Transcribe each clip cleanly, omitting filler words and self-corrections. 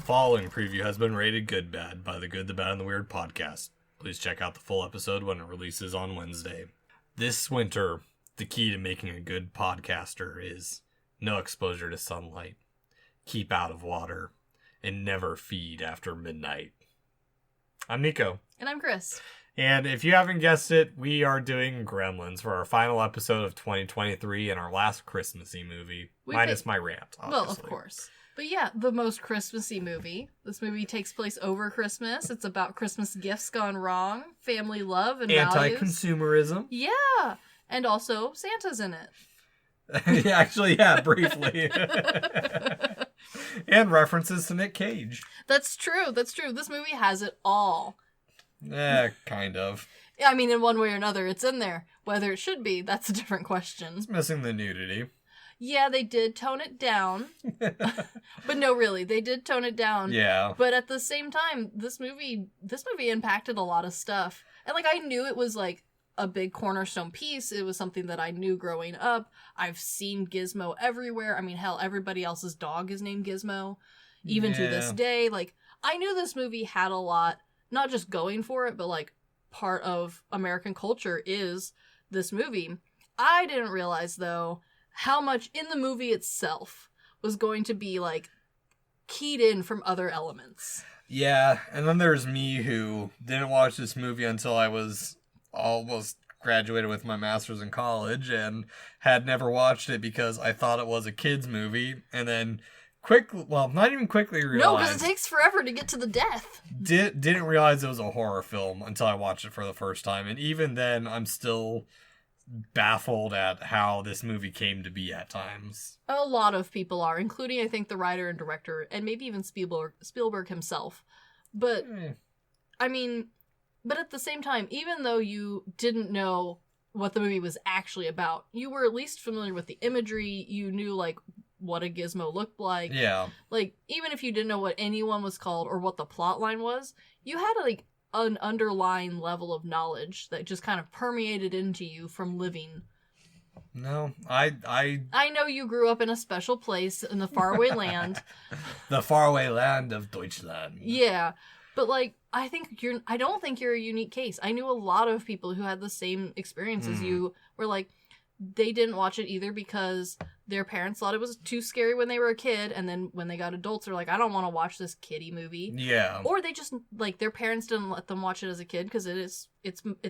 following preview has been rated Good Bad by the Good, the Bad, and the Weird podcast. Please check out the full episode when it releases on Wednesday. This winter, the key to making a good podcaster is no exposure to sunlight, keep out of water, and never feed after midnight. I'm Nico. And I'm Chris. And if you haven't guessed it, we are doing Gremlins for our final episode of 2023 and our last Christmassy movie. Minus my rant, obviously. Well, of course. But yeah, the most Christmassy movie. This movie takes place over Christmas. It's about Christmas gifts gone wrong, family love, and values. Anti-consumerism. Yeah. And also, Santa's in Yeah, it. actually, yeah, briefly. And references to Nick Cage. That's true. This movie has it all. Kind of. I mean, in one way or another, it's in there. Whether it should be, that's a different question. It's missing the nudity. Yeah, they did tone it down. But no, really, they did tone it down. Yeah. But at the same time, this movie impacted a lot of stuff. And, I knew it was, a big cornerstone piece. It was something that I knew growing up. I've seen Gizmo everywhere. I mean, hell, everybody else's dog is named Gizmo. Even to this day. I knew this movie had a lot, not just going for it, but, part of American culture is this movie. I didn't realize, though, how much in the movie itself was going to be, keyed in from other elements. Yeah, and then there's me who didn't watch this movie until I was almost graduated with my master's in college and had never watched it because I thought it was a kid's movie, and then not even quickly realized... No, because it takes forever to get to the death. Didn't realize it was a horror film until I watched it for the first time, and even then, I'm still baffled at how this movie came to be at times. A lot of people are, including, I think, the writer and director, and maybe even Spielberg himself. But, I mean, but at the same time, even though you didn't know what the movie was actually about, you were at least familiar with the imagery, you knew, what a gizmo looked like. Yeah. Even if you didn't know what anyone was called or what the plot line was, you had, an underlying level of knowledge that just kind of permeated into you from living. No, I know you grew up in a special place in the faraway land. The faraway land of Deutschland. Yeah, but I don't think you're a unique case. I knew a lot of people who had the same experience as you, where they didn't watch it either because their parents thought it was too scary when they were a kid, and then when they got adults, they're like, I don't want to watch this kiddie movie. Yeah. Or they just, their parents didn't let them watch it as a kid because it's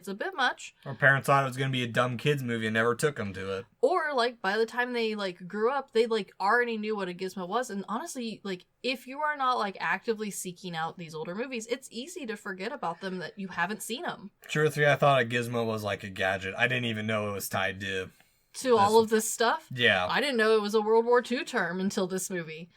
a bit much. Or parents thought it was going to be a dumb kids movie and never took them to it. Or, by the time they, grew up, they, already knew what a gizmo was. And honestly, if you are not, actively seeking out these older movies, it's easy to forget about them that you haven't seen them. Truthfully, I thought a gizmo was a gadget. I didn't even know it was tied to all of this stuff. Yeah. I didn't know it was a World War II term until this movie.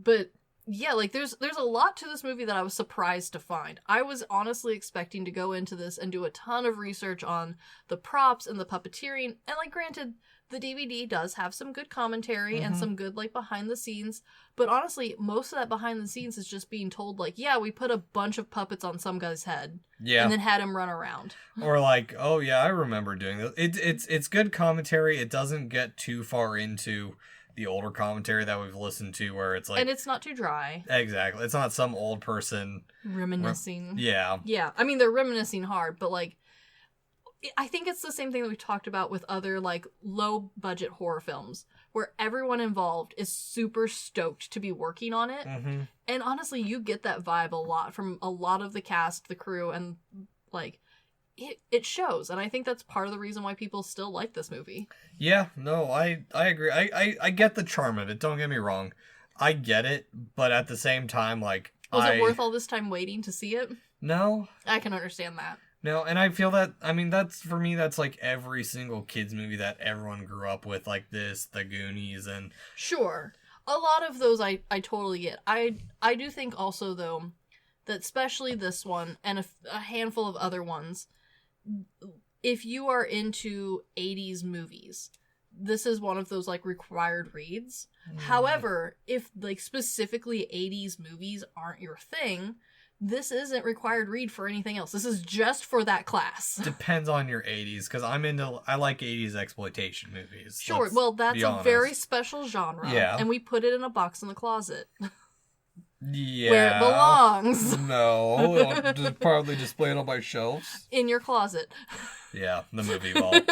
But yeah, there's a lot to this movie that I was surprised to find. I was honestly expecting to go into this and do a ton of research on the props and the puppeteering. And granted, the DVD does have some good commentary and some good behind the scenes. But honestly, most of that behind the scenes is just being told yeah, we put a bunch of puppets on some guy's head. Yeah. And then had him run around. Or oh yeah, I remember doing this. It's good commentary. It doesn't get too far into the older commentary that we've listened to where it's and it's not too dry. Exactly. It's not some old person reminiscing. Yeah. Yeah. I mean, they're reminiscing hard, but I think it's the same thing that we talked about with other low budget horror films where everyone involved is super stoked to be working on it. Mm-hmm. And honestly, you get that vibe a lot from a lot of the cast, the crew, and it shows. And I think that's part of the reason why people still like this movie. Yeah, no, I agree. I get the charm of it. Don't get me wrong. I get it, but at the same time, was it worth all this time waiting to see it? No. I can understand that. No, and I feel that, that's, for me, that's every single kids movie that everyone grew up with, this, The Goonies, and... Sure. A lot of those I totally get. I do think also, though, that especially this one, and a handful of other ones, if you are into 80s movies, this is one of those, required reads. However, if, specifically 80s movies aren't your thing... This isn't required read for anything else. This is just for that class. Depends on your 80s, because I like 80s exploitation movies. Sure, well, that's a very special genre. Yeah. And we put it in a box in the closet. Yeah. where it belongs. No, I'll just probably display it on my shelves. In your closet. Yeah, the movie vault.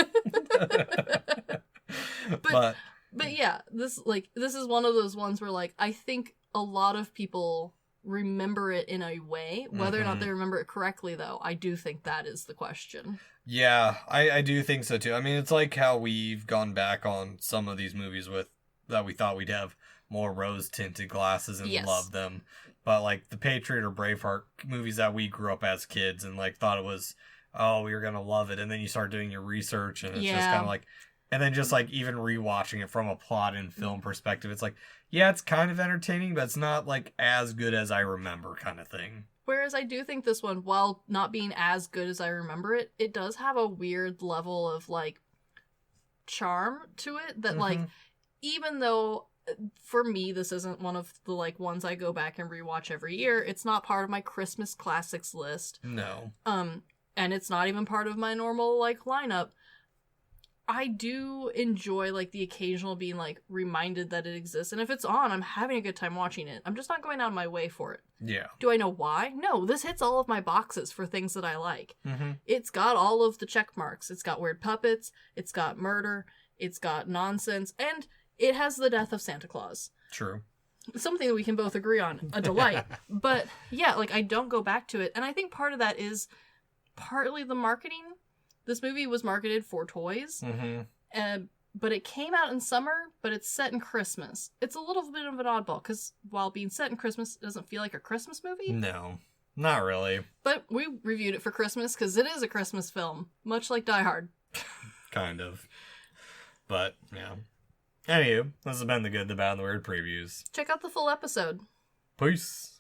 But yeah, this is one of those ones where like I think a lot of people remember it in a way. Whether or not they remember it correctly, though, I do think that is the question. Yeah, I do think so too. I mean, it's like how we've gone back on some of these movies with that we thought we'd have more rose tinted glasses and love them. But like the Patriot or Braveheart movies that we grew up as kids and like thought it was, oh, we were gonna love it, and then you start doing your research and it's just kind of like, and then just like even rewatching it from a plot and film perspective, it's like, yeah, it's kind of entertaining, but it's not like as good as I remember, kind of thing. Whereas I do think this one, while not being as good as I remember it, it does have a weird level of like charm to it that like, even though for me this isn't one of the like ones I go back and rewatch every year, it's not part of my Christmas classics list. No. And it's not even part of my normal like lineup. I do enjoy like the occasional being like reminded that it exists, and if it's on, I'm having a good time watching it. I'm just not going out of my way for it. Yeah. Do I know why? No, this hits all of my boxes for things that I like. It's got all of the check marks. It's got weird puppets, it's got murder, it's got nonsense, and it has the death of Santa Claus. True. Something that we can both agree on. A delight. But yeah, like I don't go back to it, and I think part of that is partly the marketing. This movie was marketed for toys, but it came out in summer, but it's set in Christmas. It's a little bit of an oddball, because while being set in Christmas, it doesn't feel like a Christmas movie. No, not really. But we reviewed it for Christmas, because it is a Christmas film, much like Die Hard. Kind of. But, yeah. Anywho, this has been the Good, the Bad, and the Weird previews. Check out the full episode. Peace.